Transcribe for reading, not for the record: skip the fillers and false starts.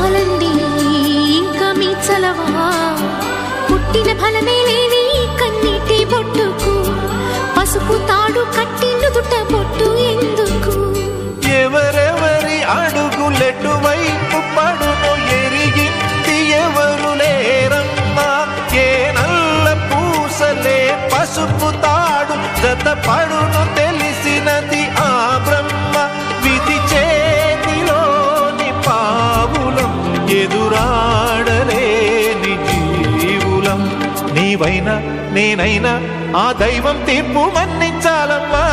చాలండి ఇంకా మీ చలవా, పుట్టిన ఫలమే లేని కన్నీటి బొట్టుకు పసుపు తాడు కట్టి నుదుట బొట్టు ఎందుకు? ఎవరెవరి అడుగులెటువైపు పడును ఎరిగింది ఎవరు లేరమ్మా. ఏ నల్ల పూసలే పసుపు తాడు జత పడును తెలిసినది ఆ బ్రహ్మ. విధి చేతిలోని పావులం ఎదురాడలేని జీవులం. నీవైనా నేనైనా ఆ దైవం తీర్పు మన్నించాలమ్మా.